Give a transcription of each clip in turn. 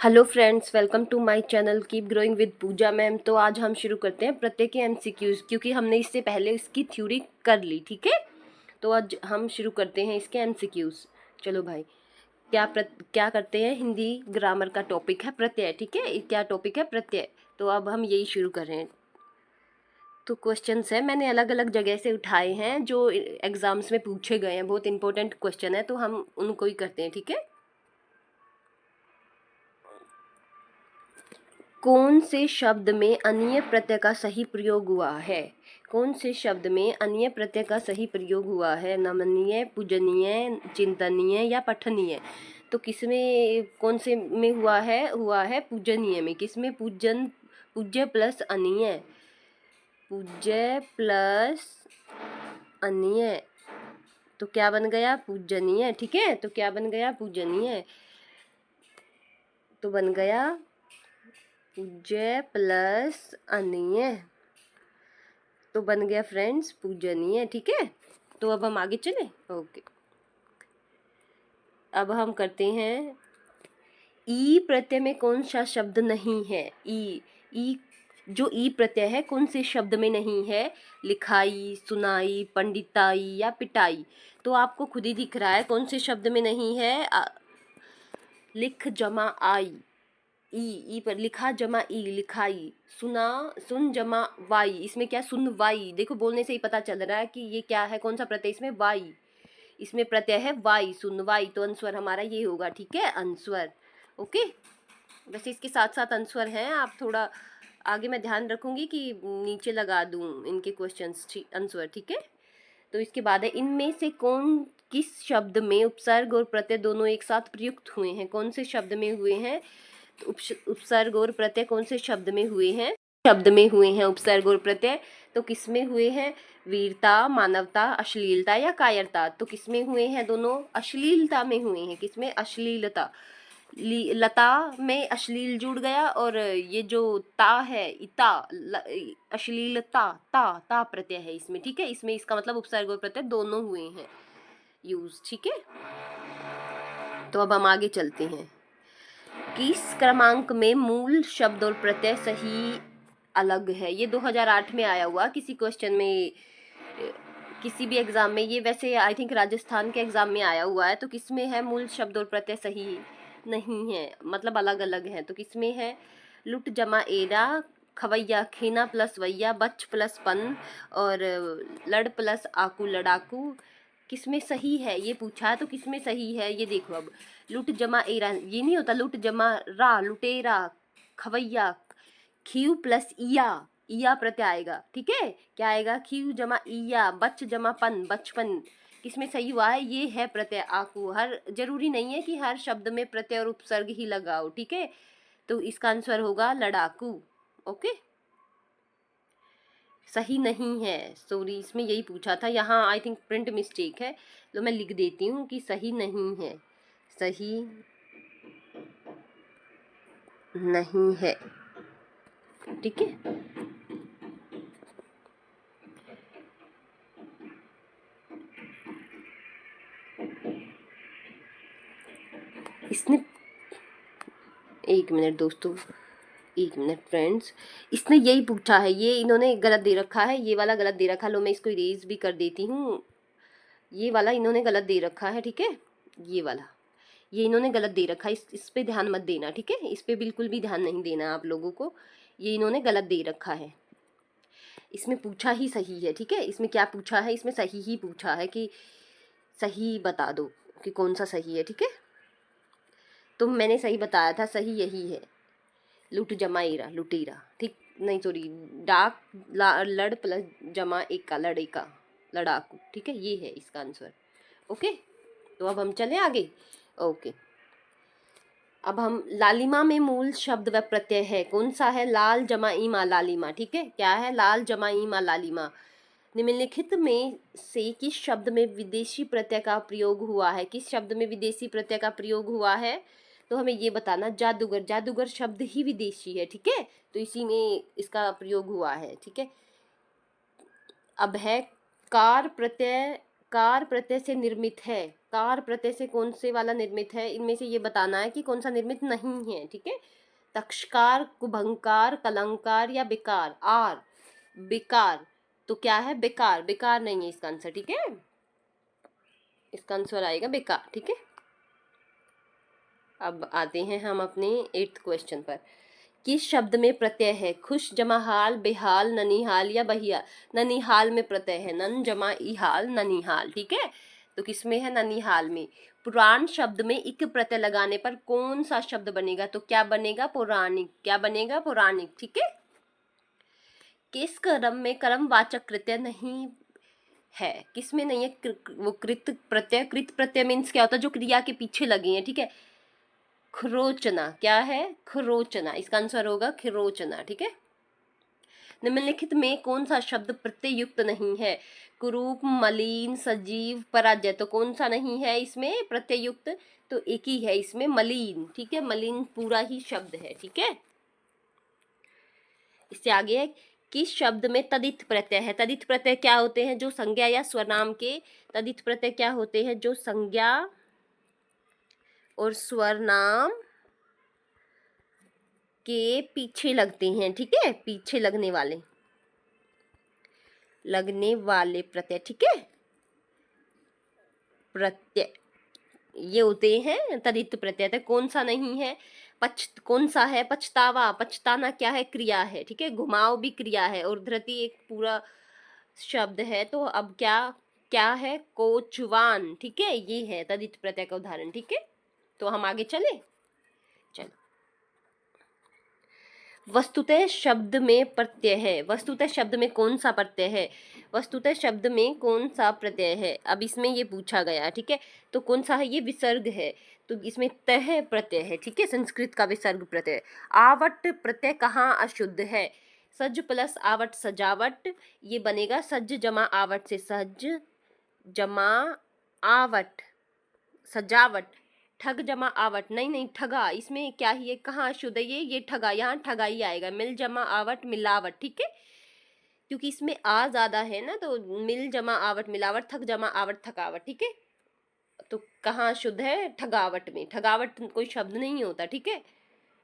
Hello friends, welcome to my channel keep growing with Pooja ma'am. तो आज हम शुरू करते हैं प्रत्यय के एमसीक्यूज, क्योंकि हमने इससे पहले इसकी थ्योरी कर ली। ठीक है, तो आज हम शुरू करते हैं इसके एमसीक्यूज। चलो भाई, क्या करते हैं, हिंदी ग्रामर का टॉपिक है प्रत्यय। ठीक है, क्या टॉपिक है? प्रत्यय। तो अब हम यही शुरू कर रहे हैं। तो क्वेश्चंस है, मैंने अलग अलग जगह से उठाए हैं जो एग्जाम्स में पूछे गए हैं, बहुत इंपॉर्टेंट क्वेश्चन है, तो हम उनको ही करते हैं। ठीक है, कौन से शब्द में अन्य प्रत्यय का सही प्रयोग हुआ है? कौन से शब्द में अन्य प्रत्यय का सही प्रयोग हुआ है? नमनीय, पूजनीय, चिंतनीय या पठनीय? तो किसमें, कौन से में हुआ है पूजनीय में। किसमें? पूज्य प्लस अनीय, पूज्य प्लस अनीय, तो क्या बन गया? पूजनीय। ठीक है, तो क्या बन गया? पूजनीय। तो बन गया पूज्य प्लस अनीय, तो बन गया फ्रेंड्स पूजनीय। ठीक है, तो अब हम आगे चले। ओके, अब हम करते हैं ई प्रत्यय में कौन सा शब्द नहीं है? ई जो ई प्रत्यय है कौन से शब्द में नहीं है? लिखाई, सुनाई, पंडिताई या पिटाई? तो आपको खुद ही दिख रहा है कौन से शब्द में नहीं है। लिख जमा आई, ई पर लिखा जमा ई, लिखाई। सुन जमा वाई, इसमें क्या? सुन वाई। देखो, बोलने से ही पता चल रहा है कि ये क्या है, कौन सा प्रत्यय इसमें? वाई। इसमें प्रत्यय है वाई, सुन वाई, तो अनुस्वर हमारा ये होगा। ठीक है, अनुस्वर। ओके, वैसे इसके साथ साथ अनुस्वर हैं, आप थोड़ा आगे मैं ध्यान रखूंगी कि नीचे लगा दूं इनके क्वेश्चंस अनुस्वर। ठीक है, तो इसके बाद है, इनमें से किस शब्द में उपसर्ग और प्रत्यय दोनों एक साथ प्रयुक्त हुए हैं? कौन से शब्द में हुए हैं उपसर्ग और प्रत्यय? कौन से शब्द में हुए हैं? शब्द में हुए हैं उपसर्ग और प्रत्यय, तो किसमें हुए हैं? वीरता, मानवता, अश्लीलता या कायरता? तो किसमें हुए हैं? दोनों अश्लीलता में हुए हैं। किसमें? अश्लीलता। लता में अश्लील जुड़ गया, और ये जो ता है इता, अश्लीलता, ता प्रत्यय है इसमें। ठीक है, इसमें इसका मतलब उपसर्ग और प्रत्यय दोनों हुए हैं यूज। ठीक है, तो अब हम आगे चलते हैं। किस क्रमांक में मूल शब्द और प्रत्यय सही अलग है? ये 2008 में आया हुआ किसी क्वेश्चन में, किसी भी एग्जाम में। ये वैसे आई थिंक राजस्थान के एग्जाम में आया हुआ है। तो किसमें है मूल शब्द और प्रत्यय सही नहीं है, मतलब अलग अलग है? तो किसमें है? लुट जमा एरा, खवैया खेना प्लस वैया, बच प्लस पन, और लड़ प्लस आकू लड़ाकू। किसमें सही है ये पूछा है, तो किसमें सही है ये देखो। अब लुट जमा एरा, ये नहीं होता, लुट जमा रा, लुटेरा, खवैया, खीव प्लस इया प्रत्यय आएगा। ठीक है, क्या आएगा? खीव जमा इया, बच जमा पन, बचपन। किसमें सही हुआ है? ये है प्रत्यय आकू। हर जरूरी नहीं है कि हर शब्द में प्रत्यय और उपसर्ग ही लगाओ। ठीक है, तो इसका आंसर होगा लड़ाकू। ओके, सही नहीं है, सॉरी, इसमें यही पूछा था, यहाँ आई थिंक प्रिंट मिस्टेक है, तो मैं लिख देती हूँ कि सही नहीं है, सही नहीं है। ठीक है, इसने, एक मिनट दोस्तों, एक मिनट फ्रेंड्स, इसने यही पूछा है, ये इन्होंने गलत दे रखा है, ये वाला गलत दे रखा है। लो मैं इसको इरेज भी कर देती हूँ, ये वाला इन्होंने गलत दे रखा है। ठीक है, ये वाला ये इन्होंने गलत दे रखा है, इस पे ध्यान मत देना। ठीक है, इस पे बिल्कुल भी ध्यान नहीं देना आप लोगों को, ये इन्होंने गलत दे रखा है। इसमें पूछा ही सही है। ठीक है, इसमें क्या पूछा है? इसमें सही ही पूछा है कि सही बता दो कि कौन सा सही है। ठीक है, तो मैंने सही बताया था, सही यही है, लुट जमा एरा, लुटेरा। ठीक नहीं, सॉरी, डाक लड़ प्लस जमा एका, लड़ेका, लड़ाकू। ठीक है, ये है इसका आंसर। ओके, तो अब हम चलें आगे। ओके, अब हम लालिमा में मूल शब्द व प्रत्यय है कौन सा है? लाल जमा ईमा, लालिमा। ठीक है, क्या है? लाल जमा ईमा, लालिमा। निम्नलिखित में से किस शब्द में विदेशी प्रत्यय का प्रयोग हुआ है? किस शब्द में विदेशी प्रत्यय का प्रयोग हुआ है? तो हमें ये बताना। जादूगर, जादूगर शब्द ही विदेशी है। ठीक है, तो इसी में इसका प्रयोग हुआ है। ठीक है, अब है कार प्रत्यय कार प्रत्यय से निर्मित है, कार प्रत्यय से कौन से वाला निर्मित है, इनमें से ये बताना है कि कौन सा निर्मित नहीं है। ठीक है, तक्षकार, कुभंकार, कलंकार या बेकार। आर बेकार, तो क्या है, बेकार, बेकार नहीं है इसका आंसर। ठीक है, इसका आंसर आएगा बेकार। ठीक है, अब आते हैं हम अपने 8th क्वेश्चन पर। किस शब्द में प्रत्यय है, खुश जमा हाल, बेहाल, ननिहाल या बहियाल। ननिहाल में प्रत्यय है, नन जमा इहाल, ननिहाल। ठीक है, तो किसमें है, ननिहाल में। पुराण शब्द में इक प्रत्यय लगाने पर कौन सा शब्द बनेगा, तो क्या बनेगा, पौराणिक। क्या बनेगा, पौराणिक। ठीक है, किस कर्म में कर्मवाचक कृत्य नहीं है, किसमें नहीं है, वो कृत प्रत्यय। कृत प्रत्यय मीन्स क्या होता है, जो क्रिया के पीछे लगे हैं। ठीक है, खरोचना, क्या है, खरोचना, इसका आंसर होगा खरोचना। ठीक है, निम्नलिखित में कौन सा शब्द प्रत्यय युक्त नहीं है, कुरूप, मलिन, सजीव, पराजय। तो कौन सा नहीं है इसमें प्रत्यय युक्त, तो एक ही है इसमें, मलिन। ठीक है, मलिन पूरा ही शब्द है। ठीक है, इससे आगे है, किस शब्द में तदित प्रत्यय है। तदित प्रत्यय क्या होते हैं, जो संज्ञा या स्वरनाम के। तदित प्रत्यय क्या होते हैं, जो संज्ञा और स्वरनाम के पीछे लगते हैं। ठीक है, पीछे लगने वाले प्रत्यय। ठीक है, प्रत्यय ये होते हैं तदित प्रत्यय। तो कौन सा नहीं है, कौन सा है, पछतावा। पछताना क्या है, क्रिया है। ठीक है, घुमाव भी क्रिया है, और धृति एक पूरा शब्द है। तो अब क्या क्या है, कोचवान। ठीक है, ये है तदित प्रत्यय का उदाहरण। ठीक है, तो हम आगे चले। चलो, वस्तुतः शब्द में प्रत्यय है। वस्तुतः शब्द में कौन सा प्रत्यय है, वस्तुतः शब्द में कौन सा प्रत्यय है, अब इसमें ये पूछा गया। ठीक है, तो कौन सा है, ये विसर्ग है, तो इसमें तह प्रत्यय है। ठीक है, संस्कृत का विसर्ग प्रत्यय। आवट प्रत्यय कहाँ अशुद्ध है, सज प्लस आवट सजावट, ये बनेगा सज जमा आवट से, सज जमा आवट सजावट। ठग जमा आवट, नहीं नहीं ठगा, इसमें क्या ही है, कहाँ अशुद्ध है, ये ठगा, यहाँ ठगा ही आएगा। मिल जमा आवट मिलावट। ठीक है, क्योंकि इसमें आ ज्यादा है ना, तो मिल जमा आवट मिलावट, थक जमा आवट थकावट। ठीक है, तो कहाँ शुद्ध है, ठगावट में। ठगावट कोई शब्द नहीं होता। ठीक है,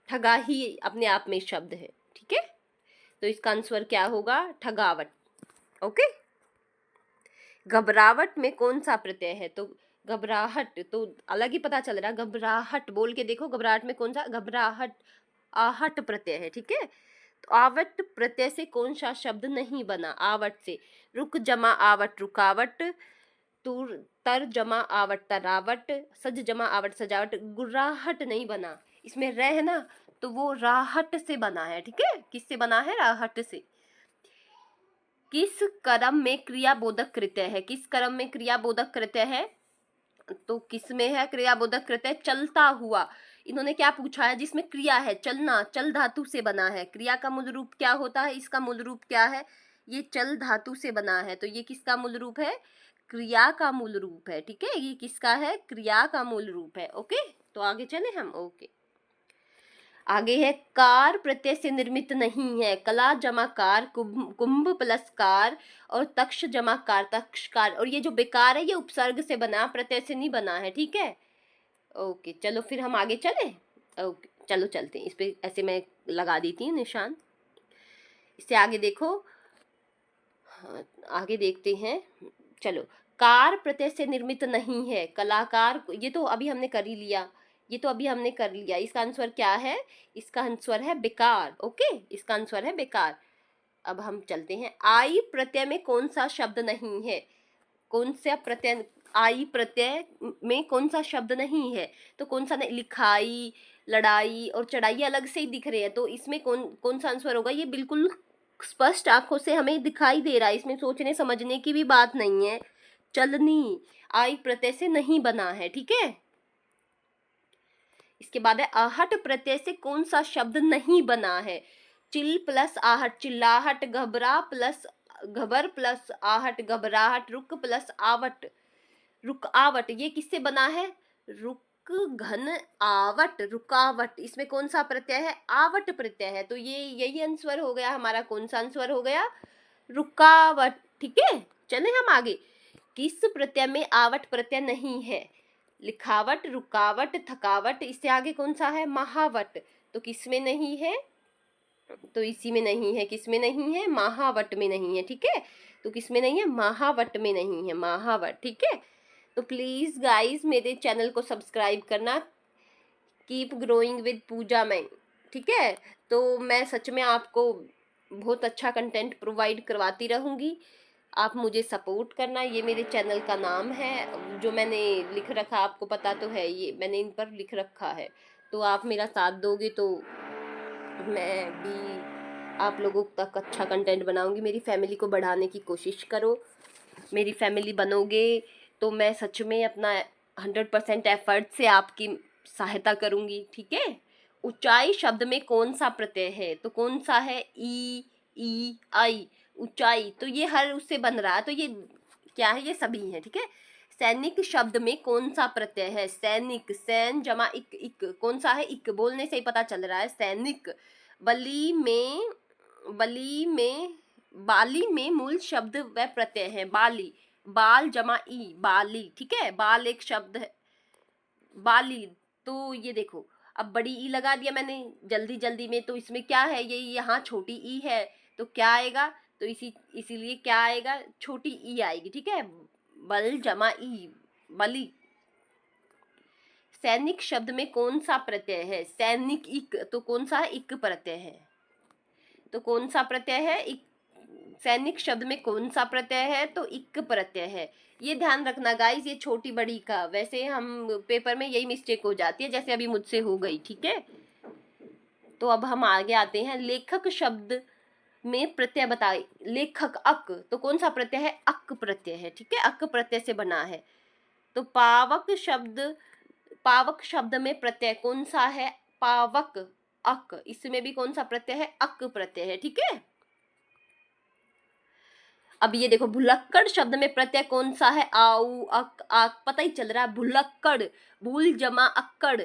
ठगा ही अपने आप में शब्द है। ठीक है, तो इसका आंसर क्या होगा, ठगावट। ओके, घबरावट में कौन सा प्रत्यय है, तो घबराहट, तो अलग ही पता चल रहा है। घबराहट बोल के देखो, घबराहट में कौन सा, घबराहट आहट प्रत्यय है। ठीक है, तो आवट प्रत्यय से कौन सा शब्द नहीं बना, आवट से। रुक जमा आवट रुकावट, तुर तर जमा आवट तरावट, सज जमा आवट सजावट। गुर्राहट नहीं बना, इसमें रह ना, तो वो राहट से बना है। ठीक है, किससे बना है, राहट से। किस कर्म में क्रियाबोधक कृत्य है, किस कर्म में क्रियाबोधक कृत्य है, तो किसमें है क्रियाबोधक कृत्य, चलता हुआ। इन्होंने क्या पूछा है, जिसमें क्रिया है, चलना, चल धातु से बना है। क्रिया का मूल रूप क्या होता है, इसका मूल रूप क्या है, ये चल धातु से बना है, तो ये किसका मूल रूप है, क्रिया का मूल रूप है। ठीक है, ये किसका है, क्रिया का मूल रूप है। ओके, तो आगे चले हम। ओके, आगे है, कार प्रत्यय से निर्मित नहीं है। कला जमा कार, कुंभ प्लस कार, और तक्ष जमा कार, तक्षकार। और ये जो बेकार है, ये उपसर्ग से बना, प्रत्यय से नहीं बना है। ठीक है, ओके, चलो फिर हम आगे चले। ओके, चलो चलते हैं, इस पे ऐसे मैं लगा देती हूँ निशान। इससे आगे देखो, हाँ, आगे देखते हैं। चलो, कार प्रत्यय से निर्मित नहीं है, कलाकार, ये तो अभी हमने कर ही लिया, ये तो अभी हमने कर लिया। इसका आंसर क्या है, इसका आंसर है बेकार। ओके, इसका आंसर है बेकार। अब हम चलते हैं, आई प्रत्यय में कौन सा शब्द नहीं है, कौन सा प्रत्यय, आई प्रत्यय में कौन सा शब्द नहीं है, तो कौन सा नहीं, लिखाई, लड़ाई और चढ़ाई अलग से ही दिख रहे हैं, तो इसमें कौन कौन सा आंसर होगा, ये बिल्कुल स्पष्ट आंखों से हमें दिखाई दे रहा है, इसमें सोचने समझने की भी बात नहीं है। चलनी आई प्रत्यय से नहीं बना है। ठीक है, इसके बाद है, आहट प्रत्यय से कौन सा शब्द नहीं बना है, चिल प्लस आहट चिल्लाहट, घबरा प्लस घबर प्लस आहट घबराहट, रुक प्लस आवट रुकावट। ये किससे बना है, रुक घन आवट रुकावट, इसमें कौन सा प्रत्यय है, आवट प्रत्यय है, तो ये यही आंसर हो गया हमारा। कौन सा आंसर हो गया, रुकावट। ठीक है, चले हम आगे। किस प्रत्यय में आवट प्रत्यय नहीं है? लिखावट, रुकावट, थकावट, इससे आगे कौन सा है? महावट। तो किस में नहीं है? तो इसी में नहीं है। किस में नहीं है? महावट में नहीं है, ठीक है। तो किस में नहीं है? महावट में नहीं है, महावट, ठीक है। तो प्लीज गाइस मेरे चैनल को सब्सक्राइब करना। Keep growing with Pooja man, ठीक है। तो मैं सच में आपको बहुत अच्छा कंटेंट प्रोवाइड करवाती रहूँगी। आप मुझे सपोर्ट करना। ये मेरे चैनल का नाम है, जो मैंने लिख रखा, आपको पता तो है, ये मैंने इन पर लिख रखा है। तो आप मेरा साथ दोगे तो मैं भी आप लोगों तक अच्छा कंटेंट बनाऊंगी। मेरी फैमिली को बढ़ाने की कोशिश करो। मेरी फैमिली बनोगे तो मैं सच में अपना 100% एफर्ट से आपकी सहायता करूंगी, ठीक है। ऊंचाई शब्द में कौन सा प्रत्यय है? तो कौन सा है? ई आई। ऊंचाई, तो ये हर उससे बन रहा है, तो ये क्या है? ये सभी है, ठीक है। सैनिक शब्द में कौन सा प्रत्यय है? सैनिक, सैन जमा इक, इक कौन सा है? इक। बोलने से ही पता चल रहा है, सैनिक। बली में, बाली में मूल शब्द व प्रत्यय है। बाली, बाल जमा ई, बाली, ठीक है। बाल एक शब्द है, बाली। तो ये देखो, अब बड़ी ई लगा दिया मैंने जल्दी जल्दी में, तो इसमें क्या है? ये यहाँ छोटी ई है, तो क्या आएगा? तो इसीलिए क्या आएगा? छोटी ई आएगी, ठीक है। बल जमा ई, बली। सैनिक शब्द में कौन सा प्रत्यय है? सैनिक, इक। तो कौन सा है? इक प्रत्यय है। तो कौन सा प्रत्यय है? इक। सैनिक शब्द में कौन सा प्रत्यय है? तो इक प्रत्यय है। ये ध्यान रखना गाइस, ये छोटी बड़ी का, वैसे हम पेपर में यही मिस्टेक हो जाती है, जैसे अभी मुझसे हो गई, ठीक है। तो अब हम आगे आते हैं। लेखक शब्द में प्रत्यय बताए। लेखक, अक। तो कौन सा प्रत्यय है? अक प्रत्यय है, ठीक है। अक प्रत्यय से बना है। तो पावक शब्द में प्रत्यय कौन सा है? पावक, अक। इसमें भी कौन सा प्रत्यय है? अक प्रत्यय है, ठीक है। अब ये देखो, भुलक्कड़ शब्द में प्रत्यय कौन सा है? आउ, अक, आक। पता ही चल रहा है, भुलक्कड़। भूल जमा अक्कड़,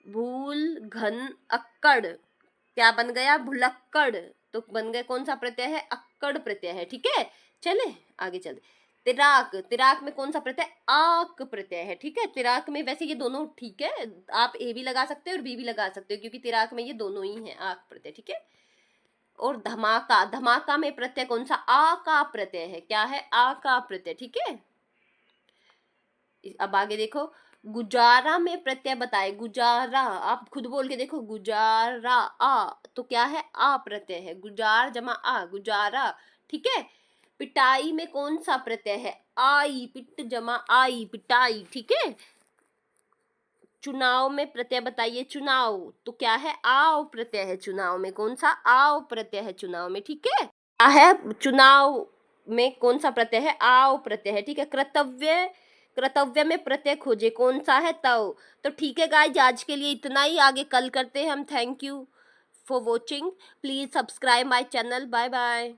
भूल घन अक्कड़, क्या बन गया? भुलक्कड़। तो बन गया कौन सा प्रत्यय है? अक्कड़ प्रत्यय है, ठीक है। चले आगे चलते। तिराक, तिराक में कौन सा प्रत्यय? आक प्रत्यय है, ठीक है। तिराक में वैसे ये दोनों ठीक है, आप ए भी लगा सकते हो और बी भी लगा सकते हो, क्योंकि तिराक में ये दोनों ही है, आक प्रत्यय, ठीक है। और धमाका, धमाका में प्रत्यय कौन सा? आ का प्रत्यय है। क्या है? आ का प्रत्यय, ठीक है। अब आगे देखो, गुजारा में प्रत्यय बताए। गुजारा, आप खुद बोल के देखो, गुजारा, आ। तो क्या है? आ प्रत्यय है। गुजार जमा आ, गुजारा, ठीक है। पिटाई में कौन सा प्रत्यय है? आई, पिट जमा आई, पिटाई, ठीक है। चुनाव में प्रत्यय बताइए। चुनाव, तो क्या है? आव प्रत्यय है चुनाव में। कौन सा? आव प्रत्यय है चुनाव में, ठीक है। क्या है? चुनाव में कौन सा प्रत्यय है? आव प्रत्यय है, ठीक है। कर्तव्य, कर्तव्य में प्रत्यय खोजे, कौन सा है? तव। तो ठीक है गाइस, आज के लिए इतना ही, आगे कल करते हैं हम। Thank you for watching, please subscribe my channel. Bye bye.